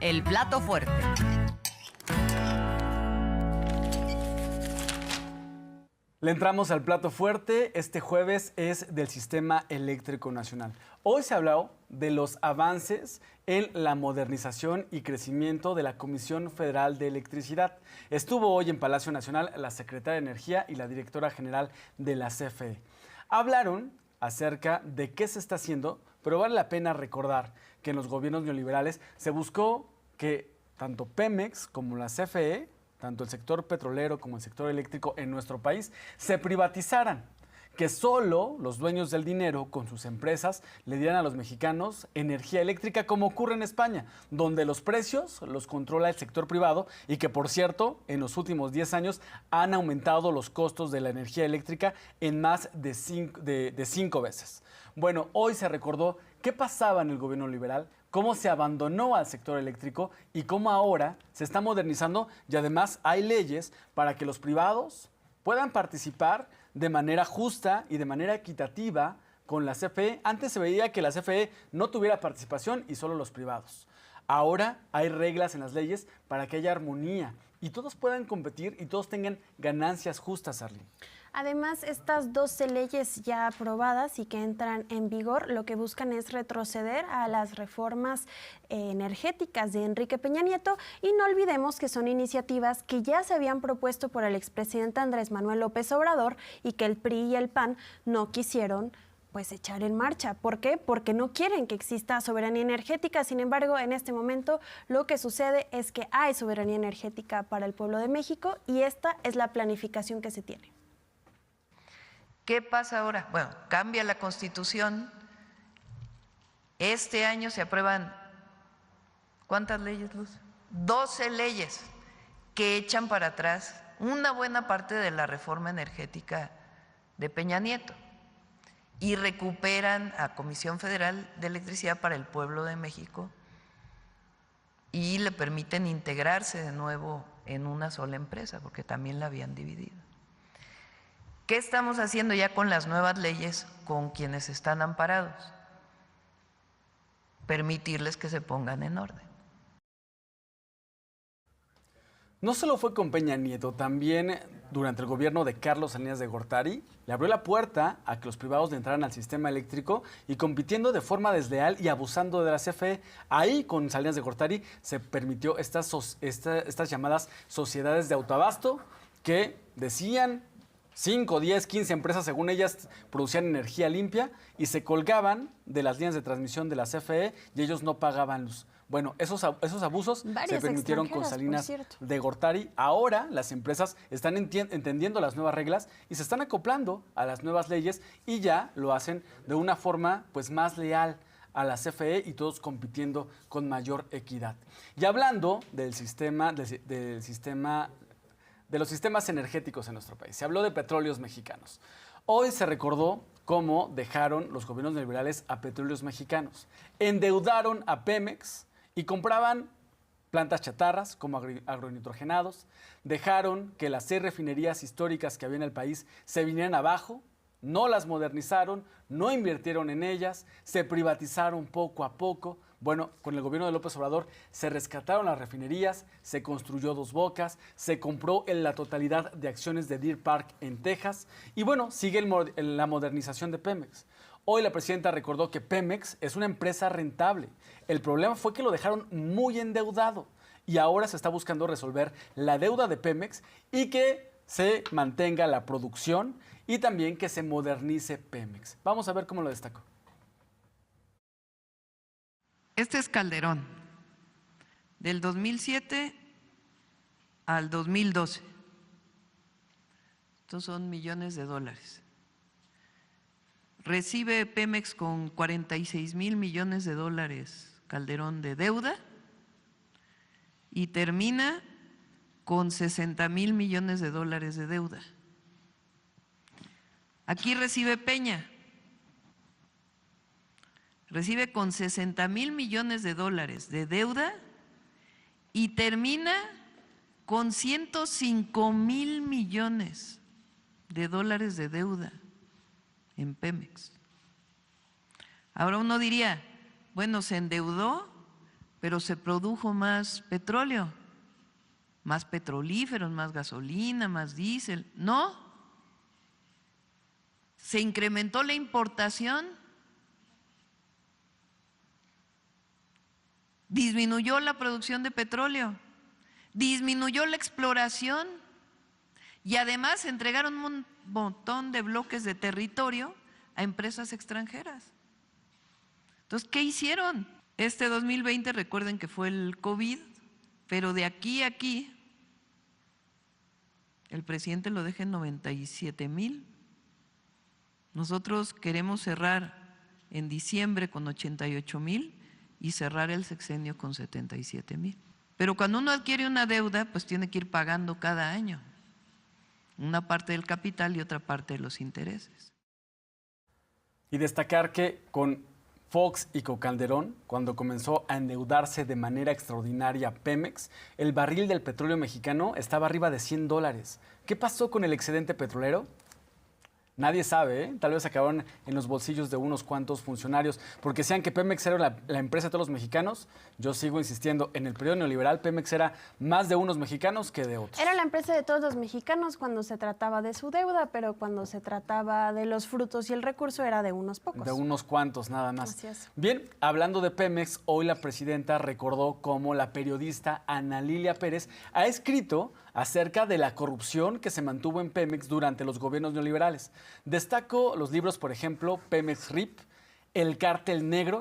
el plato fuerte. Le entramos al plato fuerte. Este jueves es del Sistema Eléctrico Nacional. Hoy se habló de los avances en la modernización y crecimiento de la Comisión Federal de Electricidad. Estuvo hoy en Palacio Nacional la secretaria de Energía y la directora general de la CFE. Hablaron acerca de qué se está haciendo, pero vale la pena recordar que en los gobiernos neoliberales se buscó que tanto Pemex como la CFE, tanto el sector petrolero como el sector eléctrico en nuestro país, se privatizaran, que solo los dueños del dinero con sus empresas le dieran a los mexicanos energía eléctrica, como ocurre en España, donde los precios los controla el sector privado y que, por cierto, en los últimos 10 años han aumentado los costos de la energía eléctrica en más de 5 veces. Bueno, hoy se recordó qué pasaba en el gobierno liberal, cómo se abandonó al sector eléctrico y cómo ahora se está modernizando y además hay leyes para que los privados puedan participar de manera justa y de manera equitativa con la CFE. Antes se veía que la CFE no tuviera participación y solo los privados. Ahora hay reglas en las leyes para que haya armonía y todos puedan competir y todos tengan ganancias justas, Arlene. Además, estas 12 leyes ya aprobadas y que entran en vigor, lo que buscan es retroceder a las reformas energéticas de Enrique Peña Nieto, y no olvidemos que son iniciativas que ya se habían propuesto por el expresidente Andrés Manuel López Obrador y que el PRI y el PAN no quisieron echar en marcha. ¿Por qué? Porque no quieren que exista soberanía energética. Sin embargo, en este momento lo que sucede es que hay soberanía energética para el pueblo de México y esta es la planificación que se tiene. ¿Qué pasa ahora? Bueno, cambia la Constitución. Este año se aprueban, ¿cuántas leyes, Luz? 12 leyes que echan para atrás una buena parte de la reforma energética de Peña Nieto y recuperan a Comisión Federal de Electricidad para el pueblo de México y le permiten integrarse de nuevo en una sola empresa, porque también la habían dividido. ¿Qué estamos haciendo ya con las nuevas leyes con quienes están amparados? Permitirles que se pongan en orden. No solo fue con Peña Nieto, también durante el gobierno de Carlos Salinas de Gortari le abrió la puerta a que los privados le entraran al sistema eléctrico y compitiendo de forma desleal y abusando de la CFE. Ahí con Salinas de Gortari se permitió estas llamadas sociedades de autoabasto que decían 5, 10, 15 empresas, según ellas, producían energía limpia y se colgaban de las líneas de transmisión de la CFE y ellos no pagaban luz. Bueno, esos abusos se permitieron con Salinas de Gortari. Ahora las empresas están entendiendo las nuevas reglas y se están acoplando a las nuevas leyes y ya lo hacen de una forma más leal a la CFE y todos compitiendo con mayor equidad. Y hablando del sistema, de los sistemas energéticos en nuestro país. Se habló de Petróleos Mexicanos. Hoy se recordó cómo dejaron los gobiernos neoliberales a Petróleos Mexicanos. Endeudaron a Pemex y compraban plantas chatarras como agronitrogenados. Dejaron que las 6 refinerías históricas que había en el país se vinieran abajo. No las modernizaron, no invirtieron en ellas, se privatizaron poco a poco. Bueno, con el gobierno de López Obrador se rescataron las refinerías, se construyó Dos Bocas, se compró en la totalidad de acciones de Deer Park en Texas y bueno, sigue la modernización de Pemex. Hoy la presidenta recordó que Pemex es una empresa rentable. El problema fue que lo dejaron muy endeudado y ahora se está buscando resolver la deuda de Pemex y que se mantenga la producción y también que se modernice Pemex. Vamos a ver cómo lo destacó. Este es Calderón, del 2007 al 2012. Estos son millones de dólares. Recibe Pemex con 46,000 millones de dólares Calderón de deuda y termina con 60,000 millones de dólares de deuda. Aquí recibe Peña. Recibe con 60,000 millones de dólares de deuda y termina con 105,000 millones de dólares de deuda en Pemex. Ahora uno diría, bueno, se endeudó pero se produjo más petróleo, más petrolíferos, más gasolina, más diésel. No, se incrementó la importación, disminuyó la producción de petróleo, disminuyó la exploración y además se entregaron un montón de bloques de territorio a empresas extranjeras. Entonces, ¿qué hicieron? Este 2020, recuerden que fue el COVID, pero de aquí a aquí, el presidente lo deja en 97,000. Nosotros queremos cerrar en diciembre con 88,000 y cerrar el sexenio con 77,000. Pero cuando uno adquiere una deuda, pues tiene que ir pagando cada año una parte del capital y otra parte de los intereses. Y destacar que con Fox y con Calderón, cuando comenzó a endeudarse de manera extraordinaria Pemex, el barril del petróleo mexicano estaba arriba de $100. ¿Qué pasó con el excedente petrolero? Nadie sabe, ¿eh? Tal vez acabaron en los bolsillos de unos cuantos funcionarios, porque decían que Pemex era la empresa de todos los mexicanos. Yo sigo insistiendo, en el periodo neoliberal Pemex era más de unos mexicanos que de otros. Era la empresa de todos los mexicanos cuando se trataba de su deuda, pero cuando se trataba de los frutos y el recurso era de unos pocos. De unos cuantos, nada más. Así es. Bien, hablando de Pemex, hoy la presidenta recordó cómo la periodista Ana Lilia Pérez ha escrito acerca de la corrupción que se mantuvo en Pemex durante los gobiernos neoliberales. Destaco los libros, por ejemplo, Pemex RIP, el cártel negro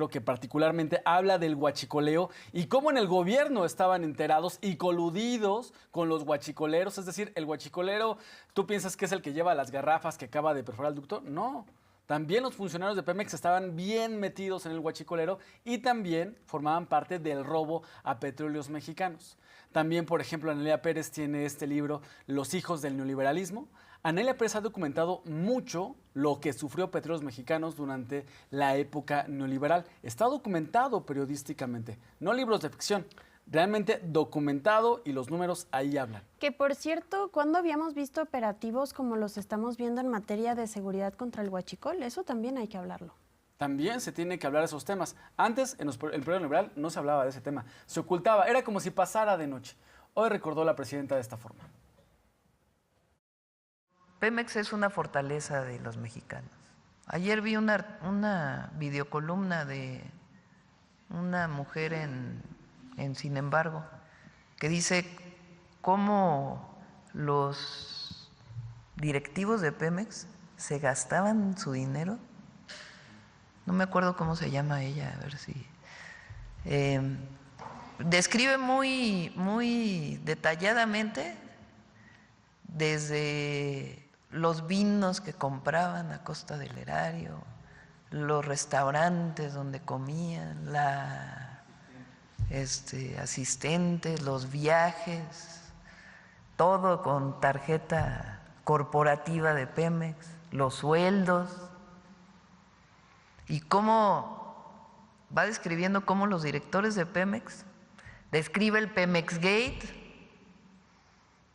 que particularmente habla del huachicoleo y cómo en el gobierno estaban enterados y coludidos con los huachicoleros. Es decir, el huachicolero, ¿tú piensas que es el que lleva las garrafas que acaba de perforar el ducto? No. También los funcionarios de Pemex estaban bien metidos en el huachicolero y también formaban parte del robo a petróleos mexicanos. También, por ejemplo, Anelia Pérez tiene este libro, Los hijos del neoliberalismo. Anelia Pérez ha documentado mucho lo que sufrió Petróleos Mexicanos durante la época neoliberal. Está documentado periodísticamente, no libros de ficción. Realmente documentado y los números ahí hablan. Que por cierto, ¿cuándo habíamos visto operativos como los estamos viendo en materia de seguridad contra el huachicol? Eso también hay que hablarlo. También se tiene que hablar de esos temas. Antes, en el periodo liberal, no se hablaba de ese tema. Se ocultaba, era como si pasara de noche. Hoy recordó la presidenta de esta forma. Pemex es una fortaleza de los mexicanos. Ayer vi una videocolumna de una mujer en Sin embargo, que dice cómo los directivos de Pemex se gastaban su dinero. No me acuerdo cómo se llama ella, a ver si... describe muy detalladamente desde los vinos que compraban a costa del erario, los restaurantes donde comían, asistentes, los viajes, todo con tarjeta corporativa de Pemex, los sueldos, y cómo va describiendo cómo los directores de Pemex, describe el Pemex Gate,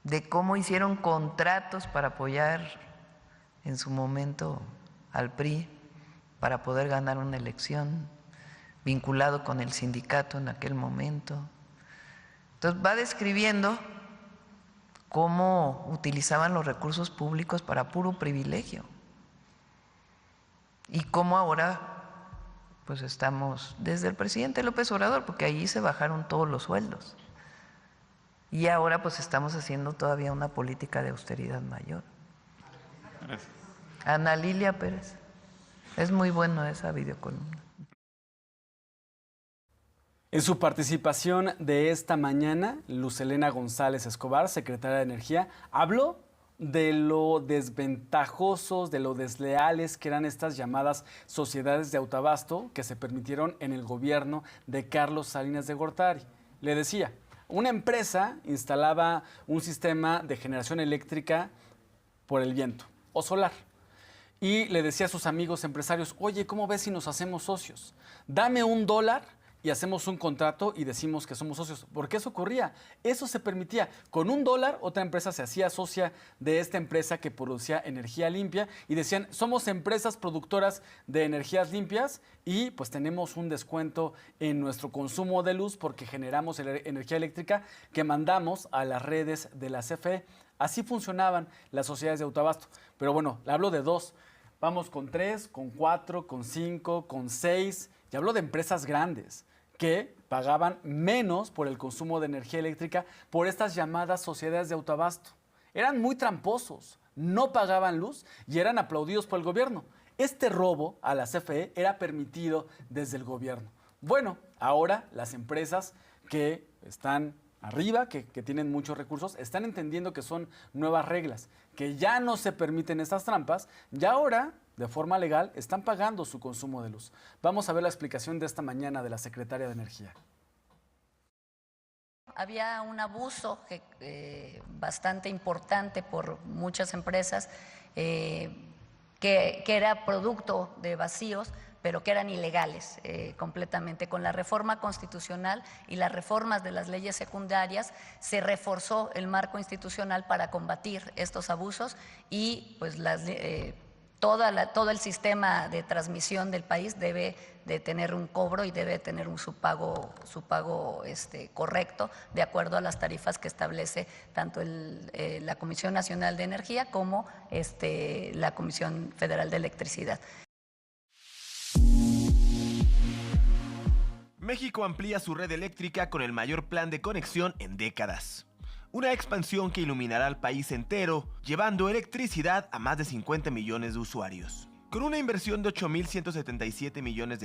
de cómo hicieron contratos para apoyar en su momento al PRI para poder ganar una elección, vinculado con el sindicato en aquel momento. Entonces va describiendo cómo utilizaban los recursos públicos para puro privilegio y cómo ahora pues estamos desde el presidente López Obrador, porque ahí se bajaron todos los sueldos. Y ahora pues estamos haciendo todavía una política de austeridad mayor. Gracias. Ana Lilia Pérez. Es muy bueno esa videocolumna. En su participación de esta mañana, Luz Helena González Escobar, secretaria de Energía, habló de lo desventajosos, de lo desleales que eran estas llamadas sociedades de autoabasto que se permitieron en el gobierno de Carlos Salinas de Gortari. Le decía, una empresa instalaba un sistema de generación eléctrica por el viento o solar. Y le decía a sus amigos empresarios, oye, ¿cómo ves si nos hacemos socios? Dame $1 y hacemos un contrato y decimos que somos socios. ¿Por qué eso ocurría? Eso se permitía. Con $1, otra empresa se hacía socia de esta empresa que producía energía limpia y decían, somos empresas productoras de energías limpias y pues tenemos un descuento en nuestro consumo de luz porque generamos energía eléctrica que mandamos a las redes de la CFE. Así funcionaban las sociedades de autoabasto. Pero bueno, le hablo de 2. Vamos con 3, con 4, con 5, con 6. Y hablo de empresas grandes que pagaban menos por el consumo de energía eléctrica por estas llamadas sociedades de autoabasto. Eran muy tramposos, no pagaban luz y eran aplaudidos por el gobierno. Este robo a la CFE era permitido desde el gobierno. Bueno, ahora las empresas que están arriba, que tienen muchos recursos, están entendiendo que son nuevas reglas, que ya no se permiten estas trampas y ahora, de forma legal, están pagando su consumo de luz. Vamos a ver la explicación de esta mañana de la Secretaria de Energía. Había un abuso bastante importante por muchas empresas que era producto de vacíos, pero que eran ilegales completamente. Con la reforma constitucional y las reformas de las leyes secundarias se reforzó el marco institucional para combatir estos abusos y pues todo el sistema de transmisión del país debe de tener un cobro y debe tener su pago correcto de acuerdo a las tarifas que establece tanto la Comisión Nacional de Energía como la Comisión Federal de Electricidad. México amplía su red eléctrica con el mayor plan de conexión en décadas. Una expansión que iluminará al país entero, llevando electricidad a más de 50 millones de usuarios. Con una inversión de $8.177 millones,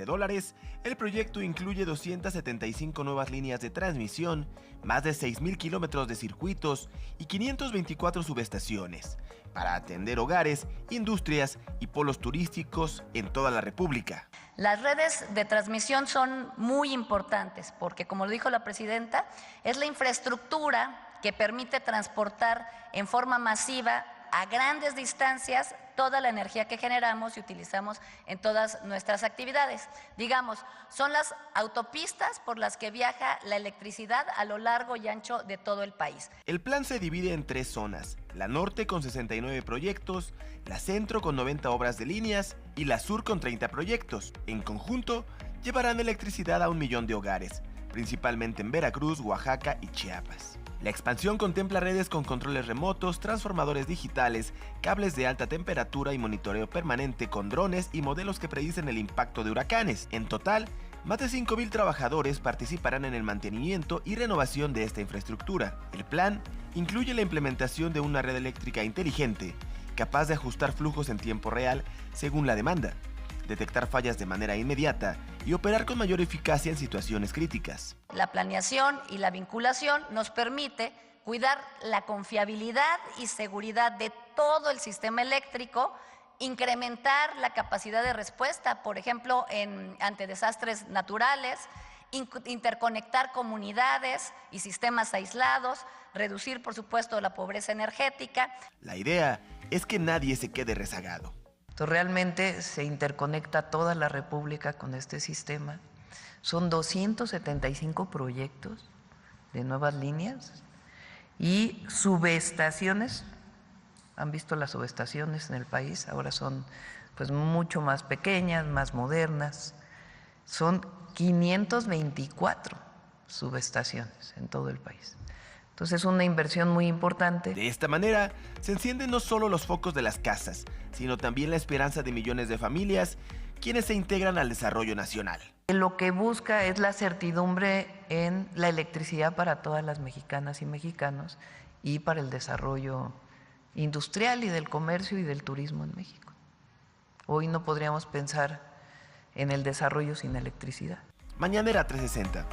el proyecto incluye 275 nuevas líneas de transmisión, más de 6.000 kilómetros de circuitos y 524 subestaciones, para atender hogares, industrias y polos turísticos en toda la República. Las redes de transmisión son muy importantes porque, como lo dijo la presidenta, es la infraestructura que permite transportar en forma masiva a grandes distancias toda la energía que generamos y utilizamos en todas nuestras actividades. Digamos, son las autopistas por las que viaja la electricidad a lo largo y ancho de todo el país. El plan se divide en 3 zonas, la norte con 69 proyectos, la centro con 90 obras de líneas y la sur con 30 proyectos. En conjunto, llevarán electricidad a 1 millón de hogares, principalmente en Veracruz, Oaxaca y Chiapas. La expansión contempla redes con controles remotos, transformadores digitales, cables de alta temperatura y monitoreo permanente con drones y modelos que predicen el impacto de huracanes. En total, más de 5,000 trabajadores participarán en el mantenimiento y renovación de esta infraestructura. El plan incluye la implementación de una red eléctrica inteligente, capaz de ajustar flujos en tiempo real según la demanda, detectar fallas de manera inmediata y operar con mayor eficacia en situaciones críticas. La planeación y la vinculación nos permite cuidar la confiabilidad y seguridad de todo el sistema eléctrico, incrementar la capacidad de respuesta, por ejemplo, ante desastres naturales, interconectar comunidades y sistemas aislados, reducir, por supuesto, la pobreza energética. La idea es que nadie se quede rezagado. Entonces, realmente se interconecta toda la República con este sistema. Son 275 proyectos de nuevas líneas y subestaciones. Han visto las subestaciones en el país, ahora son pues mucho más pequeñas, más modernas. Son 524 subestaciones en todo el país. Entonces es una inversión muy importante. De esta manera, se encienden no solo los focos de las casas, sino también la esperanza de millones de familias, quienes se integran al desarrollo nacional. Lo que busca es la certidumbre en la electricidad para todas las mexicanas y mexicanos y para el desarrollo industrial y del comercio y del turismo en México. Hoy no podríamos pensar en el desarrollo sin electricidad. Mañanera 360.